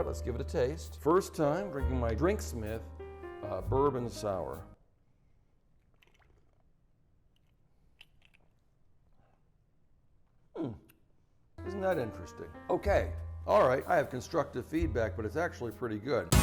let's give it a taste. First time drinking my Drinksmith Bourbon Sour. Isn't that interesting? Okay, all right, I have constructive feedback, but it's actually pretty good.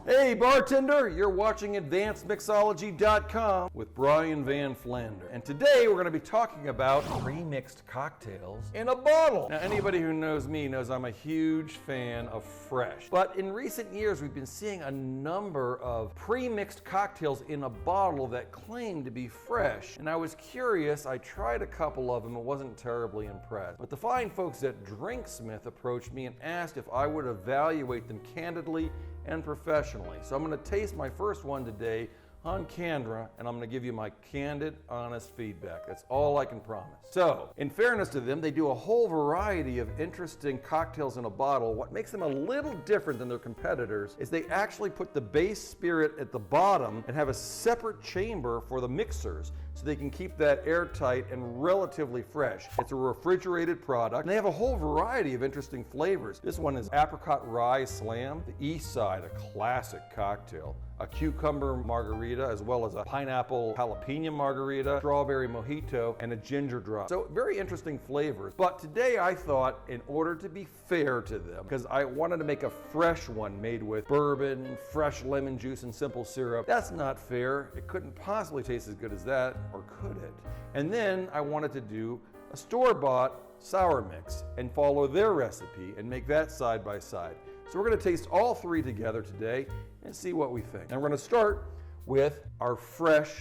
Hey bartender, you're watching AdvancedMixology.com with Brian Van Flander. And today we're going to be talking about pre-mixed cocktails in a bottle. Now anybody who knows me knows I'm a huge fan of fresh. But in recent years we've been seeing a number of pre-mixed cocktails in a bottle that claim to be fresh. And I was curious, I tried a couple of them and wasn't terribly impressed. But the fine folks at Drinksmith approached me and asked if I would evaluate them candidly and professionally. So I'm going to taste my first one today on camera, and I'm going to give you my candid, honest feedback. That's all I can promise. So, in fairness to them, they do a whole variety of interesting cocktails in a bottle. What makes them a little different than their competitors is they actually put the base spirit at the bottom and have a separate chamber for the mixers, so they can keep that airtight and relatively fresh. It's a refrigerated product, and they have a whole variety of interesting flavors. This one is Apricot Rye Slam, the East Side, a classic cocktail, a cucumber margarita, as well as a pineapple jalapeno margarita, strawberry mojito, and a ginger drop. So very interesting flavors. But today I thought, in order to be fair to them, because I wanted to make a fresh one made with bourbon, fresh lemon juice, and simple syrup. That's not fair. It couldn't possibly taste as good as that, or could it? And then I wanted to do a store-bought sour mix and follow their recipe and make that side by side. So we're going to taste all three together today and see what we think. And we're going to start with our fresh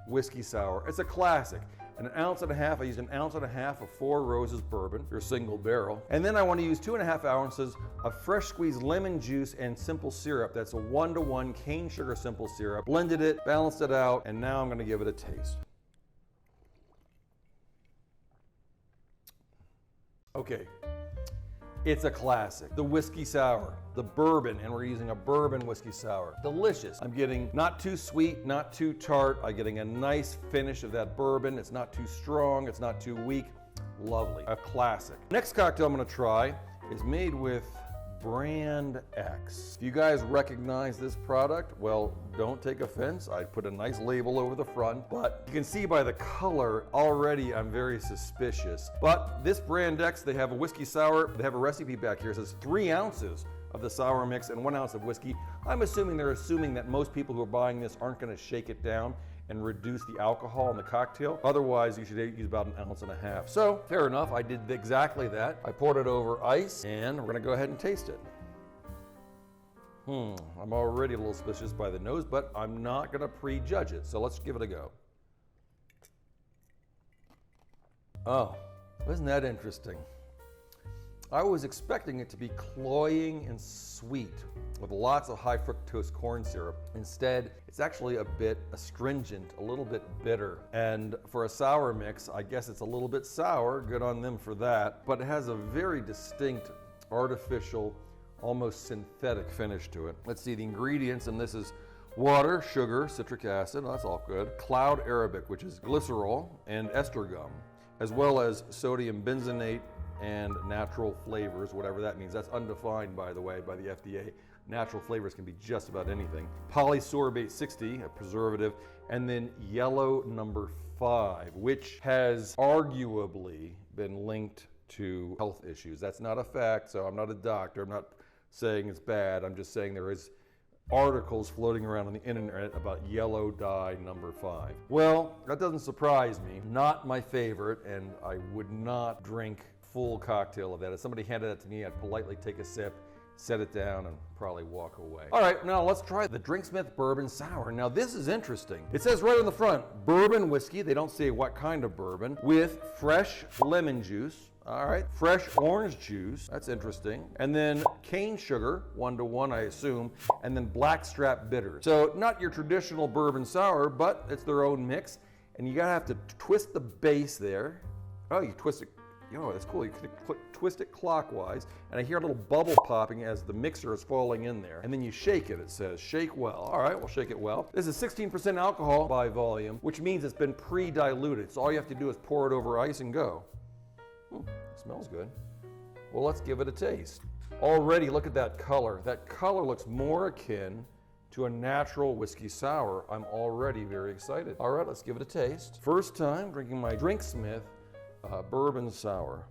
whiskey sour. It's a classic. An ounce and a half, I used an ounce and a half of Four Roses bourbon, your single barrel. And then I want to use 2.5 ounces of fresh squeezed lemon juice and simple syrup. That's a 1-to-1 cane sugar simple syrup. Blended it, balanced it out, and now I'm going to give it a taste. Okay. It's a classic. The whiskey sour, the bourbon, and we're using a bourbon whiskey sour. Delicious. I'm getting not too sweet, not too tart. I'm getting a nice finish of that bourbon. It's not too strong, it's not too weak. Lovely. A classic. Next cocktail I'm gonna try is made with Brand X. If you guys recognize this product, well, don't take offense. I put a nice label over the front, but you can see by the color already I'm very suspicious. But this Brand X, they have a whiskey sour. They have a recipe back here. It says 3 ounces of the sour mix and 1 ounce of whiskey. I'm assuming they're assuming that most people who are buying this aren't going to shake it down and reduce the alcohol in the cocktail. Otherwise, you should use about 1.5 ounces. So, fair enough, I did exactly that. I poured it over ice, and we're gonna go ahead and taste it. I'm already a little suspicious by the nose, but I'm not gonna prejudge it, so let's give it a go. Oh, isn't that interesting? I was expecting it to be cloying and sweet with lots of high fructose corn syrup. Instead, it's actually a bit astringent, a little bit bitter. And for a sour mix, I guess it's a little bit sour, good on them for that, but it has a very distinct, artificial, almost synthetic finish to it. Let's see the ingredients, and this is water, sugar, citric acid, that's all good. Cloud Arabic, which is glycerol and ester gum, as well as sodium benzenate and natural flavors, whatever that means. That's undefined, by the way, by the FDA. Natural flavors can be just about anything. Polysorbate 60, a preservative, and then yellow number 5, which has arguably been linked to health issues. That's not a fact, so I'm not a doctor. I'm not saying it's bad. I'm just saying there is articles floating around on the internet about yellow dye number 5. Well, that doesn't surprise me. Not my favorite, and I would not drink full cocktail of that. If somebody handed that to me, I'd politely take a sip, set it down, and probably walk away. All right, now let's try the Drinksmith Bourbon Sour. Now this is interesting. It says right on the front, bourbon whiskey. They don't say what kind of bourbon, with fresh lemon juice. All right, fresh orange juice, that's interesting. And then cane sugar, 1-to-1 I assume, and then blackstrap bitters. So not your traditional bourbon sour, but it's their own mix. And you gotta have to twist the base there. Oh, you twist it, oh, that's cool. You can twist it clockwise, and I hear a little bubble popping as the mixer is falling in there. And then you shake it, it says, shake well. All right, we'll shake it well. This is 16% alcohol by volume, which means it's been pre-diluted. So all you have to do is pour it over ice and go. Smells good. Well, let's give it a taste. Already, look at that color. That color looks more akin to a natural whiskey sour. I'm already very excited. All right, let's give it a taste. First time drinking my Drinksmith bourbon sour.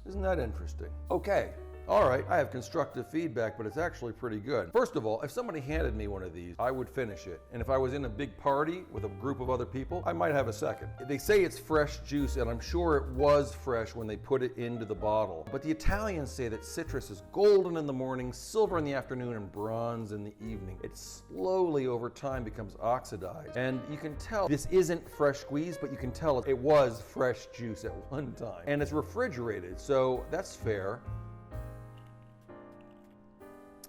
Isn't that interesting? Okay. All right, I have constructive feedback, but it's actually pretty good. First of all, if somebody handed me one of these, I would finish it. And if I was in a big party with a group of other people, I might have a second. They say it's fresh juice, and I'm sure it was fresh when they put it into the bottle. But the Italians say that citrus is golden in the morning, silver in the afternoon, and bronze in the evening. It slowly over time becomes oxidized. And you can tell this isn't fresh squeezed, but you can tell it was fresh juice at one time. And it's refrigerated, so that's fair.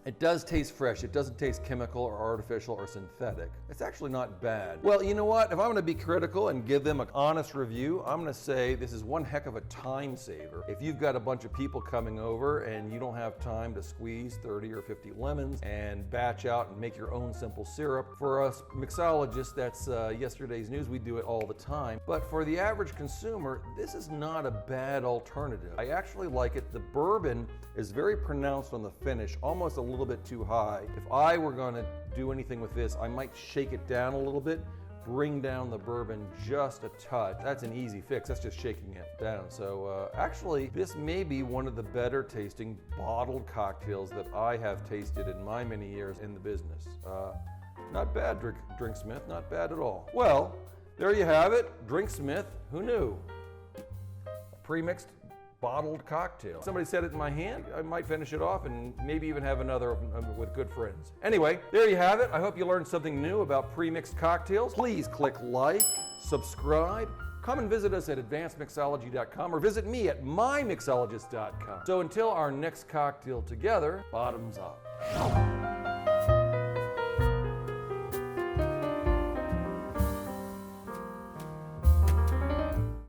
It does taste fresh. It doesn't taste chemical or artificial or synthetic. It's actually not bad. Well, you know what? If I'm gonna be critical and give them an honest review, I'm gonna say this is one heck of a time saver. If you've got a bunch of people coming over and you don't have time to squeeze 30 or 50 lemons and batch out and make your own simple syrup, for us mixologists, that's yesterday's news. We do it all the time. But for the average consumer, this is not a bad alternative. I actually like it. The bourbon is very pronounced on the finish, almost a little bit too high. If I were going to do anything with this, I might shake it down a little bit, bring down the bourbon just a touch. That's an easy fix. That's just shaking it down. So actually, this may be one of the better tasting bottled cocktails that I have tasted in my many years in the business. Not bad, Drinksmith, not bad at all. Well, there you have it. Drinksmith, who knew? Premixed bottled cocktail. Somebody set it in my hand, I might finish it off and maybe even have another with good friends. Anyway, there you have it. I hope you learned something new about premixed cocktails. Please click like, subscribe, come and visit us at advancedmixology.com or visit me at mymixologist.com. So until our next cocktail together, bottoms up.